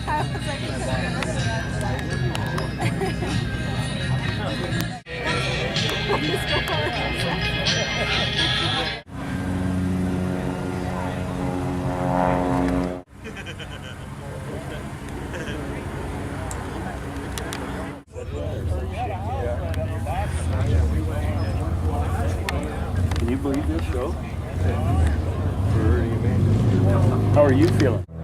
I was like, he's gonna get rid of Can you believe this show? How are you feeling?